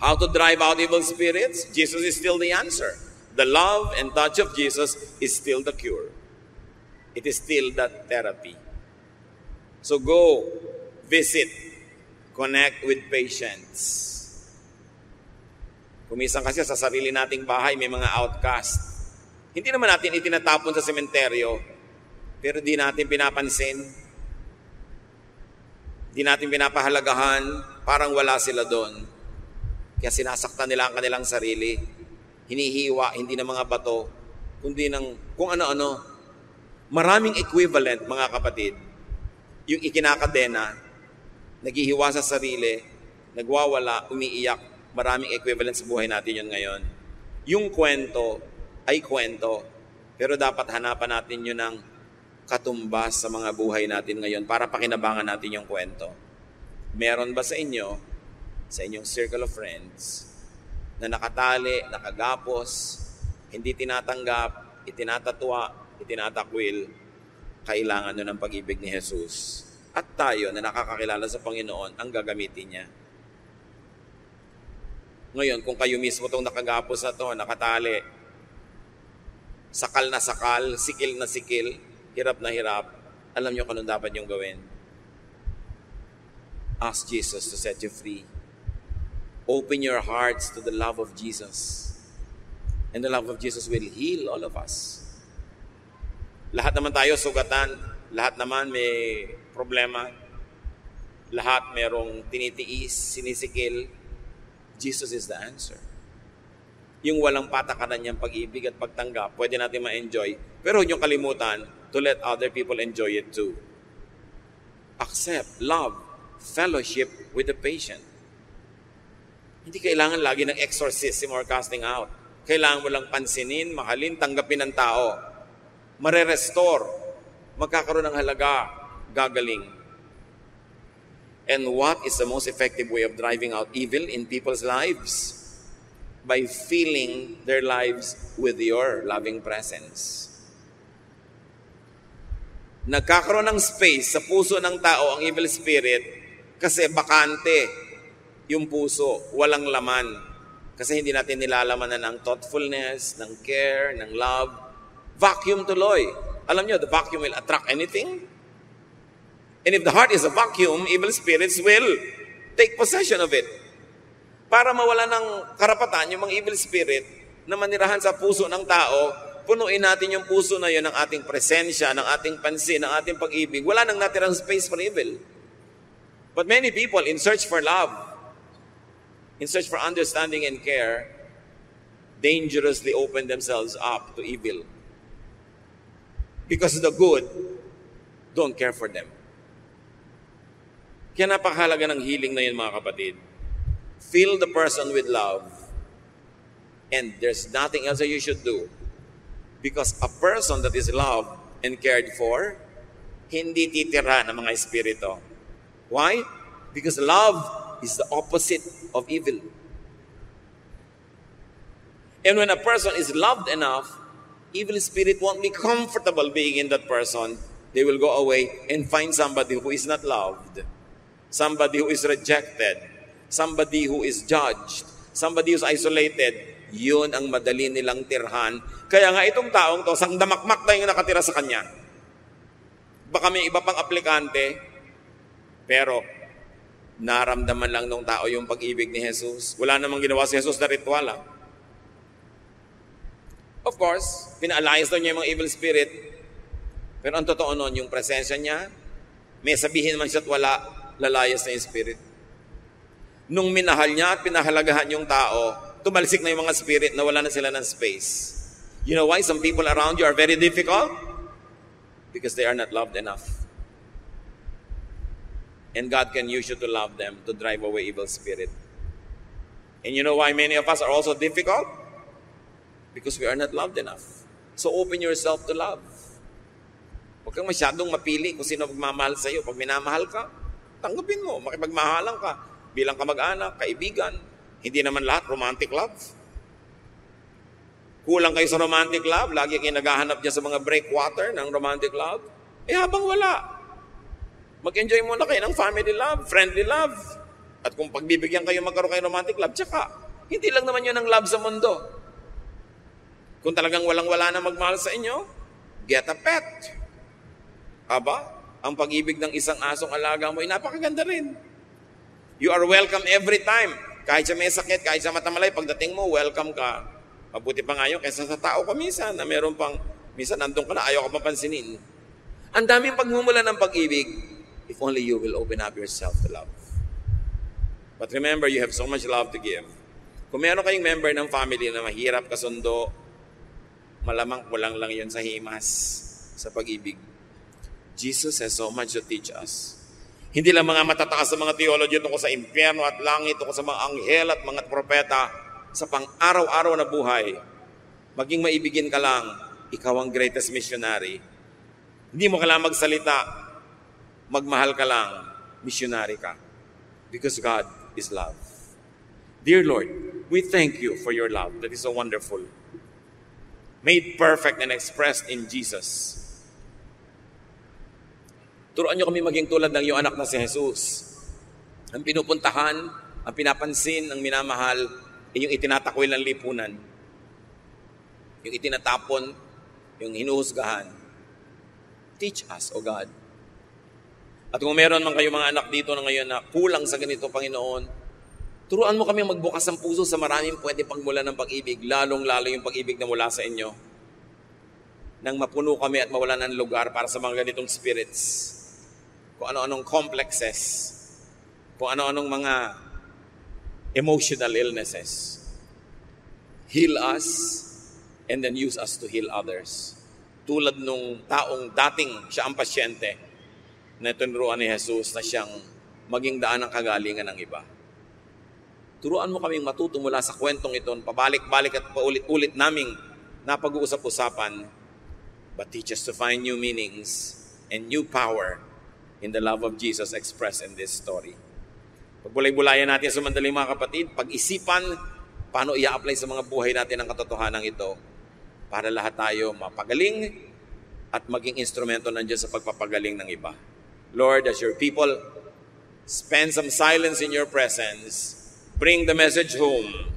How to drive out evil spirits? Jesus is still the answer. The love and touch of Jesus is still the cure. It is still that therapy. So go, visit, connect with patients. Kumisan kasi sa sarili nating bahay, may mga outcast. Hindi naman natin itinatapon sa sementeryo, pero di natin pinapansin. Di natin pinapahalagahan, parang wala sila doon. Kaya sinasaktan nila ang kanilang sarili. Hinihiwa, hindi ng mga bato, kundi ng kung ano-ano. Maraming equivalent, mga kapatid. Yung ikinakadena, naghihiwa sa sarili, nagwawala, umiiyak. Maraming equivalent sa buhay natin yun ngayon. Yung kwento ay kwento, pero dapat hanapan natin yun ng katumbas sa mga buhay natin ngayon para pakinabangan natin yung kwento. Meron ba sa inyo, sa inyong circle of friends, na nakatali, nakagapos, hindi tinatanggap, itinatatwa, itinatakwil, kailangan nun ng pag-ibig ni Jesus. At tayo na nakakakilala sa Panginoon, ang gagamitin niya. Ngayon, kung kayo mismo itong nakagapos na ito, nakatali, sakal na sakal, sikil na sikil, hirap na hirap, alam niyo kung anong dapat niyong gawin. Ask Jesus to set you free. Open your hearts to the love of Jesus. And the love of Jesus will heal all of us. Lahat naman tayo sugatan, lahat naman may problema, lahat merong tinitiis, sinisikil. Jesus is the answer. Yung walang patakaran niyang pag-ibig at pagtanggap, pwede natin ma-enjoy. Pero huwag niyong kalimutan to let other people enjoy it too. Accept, love, fellowship with the patient. Hindi kailangan lagi ng exorcism or casting out. Kailangan mo lang pansinin, mahalin, tanggapin ng tao. Mare-restore, magkakaroon ng halaga, gagaling. And what is the most effective way of driving out evil in people's lives? By filling their lives with your loving presence. Nagkakaroon ng space sa puso ng tao ang evil spirit kasi bakante yung puso, walang laman. Kasi hindi natin nilalamanan ng thoughtfulness, ng care, ng love. Vacuum tuloy. Alam nyo, the vacuum will attract anything. And if the heart is a vacuum, evil spirits will take possession of it. Para mawala ng karapatan yung mga evil spirit na manirahan sa puso ng tao, punuin natin yung puso na yun ng ating presensya, ng ating pansin, ng ating pag-ibig. Wala nang natirang space for evil. But many people, in search for love, in search for understanding and care, dangerously open themselves up to evil. Because the good don't care for them. Kaya napakahalaga ng healing na yun, mga kapatid. Fill the person with love. And there's nothing else that you should do. Because a person that is loved and cared for, hindi titira ng mga espiritu. Why? Because love is the opposite of evil. And when a person is loved enough, evil spirit won't be comfortable being in that person. They will go away and find somebody who is not loved. Somebody who is rejected. Somebody who is judged. Somebody who is isolated. Yun ang madali nilang tirhan. Kaya nga itong taong to, sangdamakmak na yung nakatira sa kanya. Baka may iba pang aplikante, pero naramdaman lang ng tao yung pag-ibig ni Jesus. Wala namang ginawa si Jesus na ritual. Of course, pina-alliance daw niya yung mga evil spirit. Pero ang totoo nun, yung presensya niya, may sabihin man siya at wala, lalayas na yung spirit. Nung minahal niya at pinahalagahan yung tao, tumalsik na yung mga spirit na wala na sila ng space. You know why some people around you are very difficult? Because they are not loved enough. And God can use you to love them, to drive away evil spirit. And you know why many of us are also difficult? Because we are not loved enough. So open yourself to love. Huwag kang masyadong mapili kung sino magmamahal sa iyo. Pag minamahal ka, tanggapin mo. Makipagmahalan ka. Bilang kamag-anak, kaibigan. Hindi naman lahat romantic love. Kulang kayo sa romantic love. Lagi kayo naghahanap dyan sa mga breakwater ng romantic love. Habang wala. Mag-enjoy muna kayo ng family love, friendly love. At kung pagbibigyan kayo magkaroon kayo romantic love, tsaka, hindi lang naman yun ang love sa mundo. Kung talagang walang-wala na magmahal sa inyo, get a pet. Aba, ang pag-ibig ng isang asong alaga mo ay napakaganda rin. You are welcome every time. Kahit sa may sakit, kahit sa matamalay, pagdating mo, welcome ka. Mabuti pa nga yun kaysa sa tao ka minsan, na meron pang, minsan nandun ka na, ayaw ka mapansinin. Ang daming pagmumula ng pag-ibig, if only you will open up yourself to love. But remember, you have so much love to give. Kung meron kayong member ng family na mahirap kasundo, malamang kulang lang yun sa himas, sa pag-ibig. Jesus has so much to teach us. Hindi lang mga matataas sa mga theology tungkol sa impyerno at langit, tungkol sa mga anghel at mga propeta, sa pang-araw-araw na buhay. Maging maibigin ka lang, ikaw ang greatest missionary. Hindi mo kailangan magsalita, magmahal ka lang, missionary ka. Because God is love. Dear Lord, we thank you for your love that is so wonderful. Made perfect and expressed in Jesus. Turuan niyo kami maging tulad ng iyong anak na si Jesus. Ang pinupuntahan, ang pinapansin, ang minamahal, ay yung itinatakwil ng lipunan. Yung itinatapon, yung hinuhusgahan. Teach us, O God. At kung meron man kayo mga anak dito na ngayon na kulang sa ganito, Panginoon, turuan mo kami magbukas ng puso sa maraming pwede pagmula ng pag-ibig, lalong-lalo yung pag-ibig na mula sa inyo. Nang mapuno kami at mawalan ng lugar para sa mga ganitong spirits. Kung ano-anong complexes, kung ano-anong mga emotional illnesses. Heal us and then use us to heal others. Tulad nung taong dating siya ang pasyente na tinuruan ni Jesus na siyang maging daan ng kagalingan ng iba. Turuan mo kaming matuto mula sa kwentong ito, pabalik-balik at paulit-ulit naming napag-uusap-usapan, but teach us to find new meanings and new power in the love of Jesus expressed in this story. Pagbulay-bulayan natin sa mandaling mga kapatid, pag-isipan paano i-apply sa mga buhay natin ang katotohanan ito para lahat tayo mapagaling at maging instrumento nandiyan sa pagpapagaling ng iba. Lord, as your people spend some silence in your presence, bring the message home.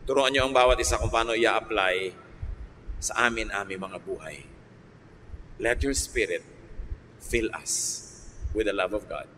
Turuan niyo ang bawat isa kung paano i-apply sa aming mga buhay. Let your Spirit fill us with the love of God.